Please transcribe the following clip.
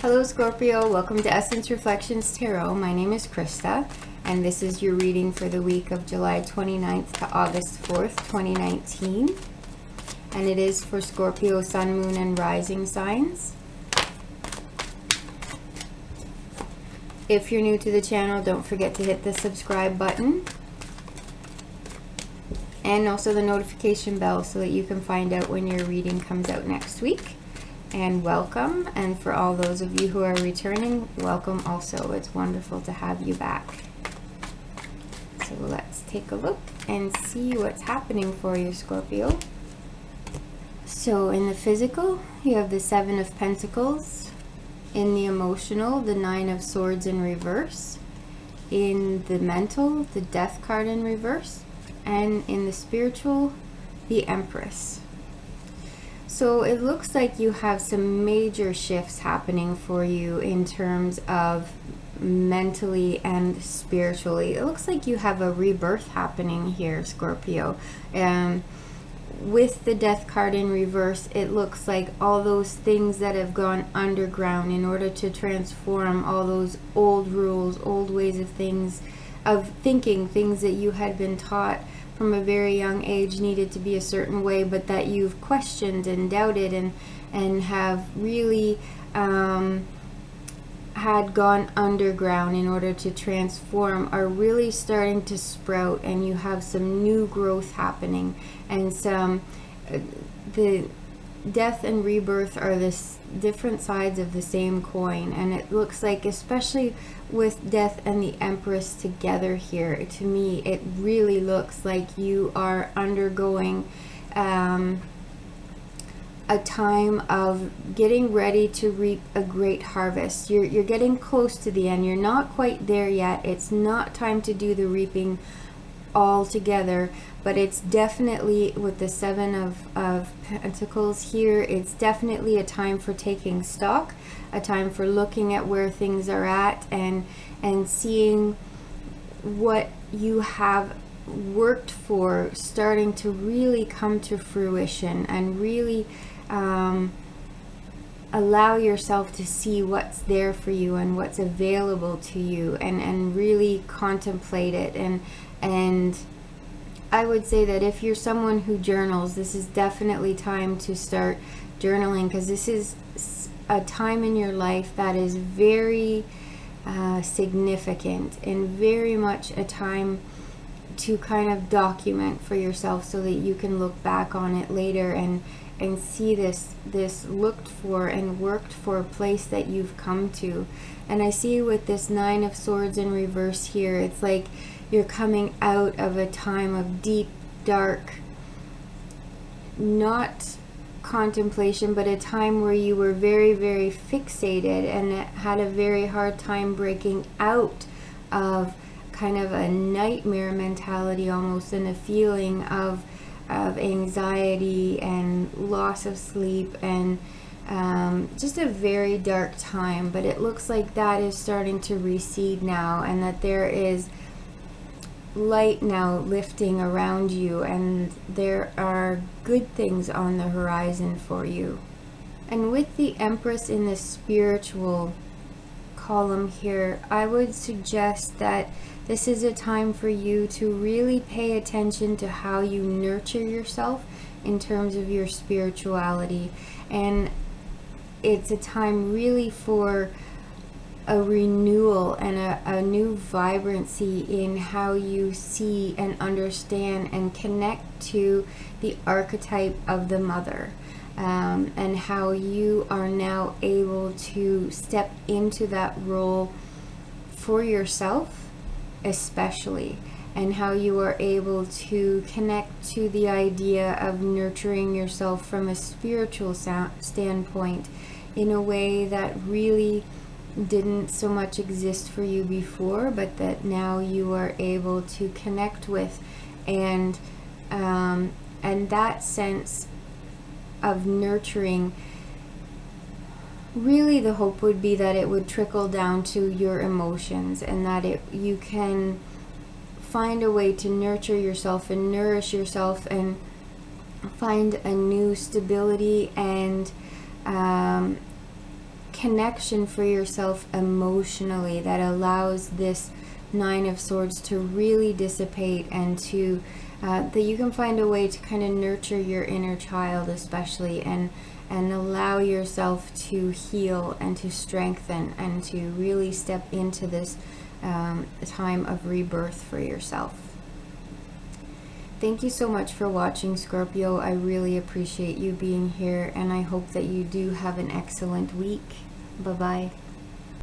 Hello Scorpio, welcome to Essence Reflections Tarot. My name is Krista, and this is your reading for the week of July 29th to August 4th, 2019. And it is for Scorpio, Sun, Moon, and Rising signs. If you're new to the channel, don't forget to hit the subscribe button. And also the notification bell so that you can find out when your reading comes out next week. And welcome, and for all those of you who are returning, welcome also. It's wonderful to have you back. So let's take a look and see what's happening for you, Scorpio. So in the physical, you have the Seven of Pentacles. In the emotional, the Nine of Swords in reverse. In the mental, the Death card in reverse. And in the spiritual, the Empress. So it looks like you have some major shifts happening for you in terms of mentally and spiritually. It looks like you have a rebirth happening here, Scorpio. With the Death card in reverse, it looks like all those things that have gone underground in order to transform all those old rules, old ways of thinking, things that you had been taught from a very young age needed to be a certain way, but that you've questioned and doubted and have really had gone underground in order to transform, are really starting to sprout, and you have some new growth happening. And the death and rebirth are this different sides of the same coin, and it looks like, especially with Death and the Empress together here, to me it really looks like you are undergoing a time of getting ready to reap a great harvest. You're getting close to the end. You're not quite there yet. It's not time to do the reaping all together, but it's definitely, with the Seven of Pentacles here, it's definitely a time for taking stock, a time for looking at where things are at and seeing what you have worked for starting to really come to fruition, and really allow yourself to see what's there for you and what's available to you, and really contemplate it. And I would say that if you're someone who journals, this is definitely time to start journaling, because this is a time in your life that is very significant, and very much a time to kind of document for yourself so that you can look back on it later and see this looked for and worked for place that you've come to. And I see with this Nine of Swords in reverse here, it's like you're coming out of a time of deep, dark, not contemplation, but a time where you were very, very fixated and had a very hard time breaking out of kind of a nightmare mentality almost, and a feeling of anxiety and loss of sleep, and just a very dark time. But it looks like that is starting to recede now, and that there is light now lifting around you, and there are good things on the horizon for you. And with the Empress in the spiritual column here, I would suggest that this is a time for you to really pay attention to how you nurture yourself in terms of your spirituality. And it's a time really for a renewal and a new vibrancy in how you see and understand and connect to the archetype of the mother, and how you are now able to step into that role for yourself especially, and how you are able to connect to the idea of nurturing yourself from a spiritual standpoint in a way that really didn't so much exist for you before, but that now you are able to connect with. And that sense of nurturing, really the hope would be that it would trickle down to your emotions, and that you can find a way to nurture yourself and nourish yourself, and find a new stability and connection for yourself emotionally that allows this Nine of Swords to really dissipate, and to that you can find a way to kind of nurture your inner child especially, and allow yourself to heal and to strengthen and to really step into this time of rebirth for yourself. Thank you so much for watching, Scorpio. I really appreciate you being here, and I hope that you do have an excellent week. Bye-bye.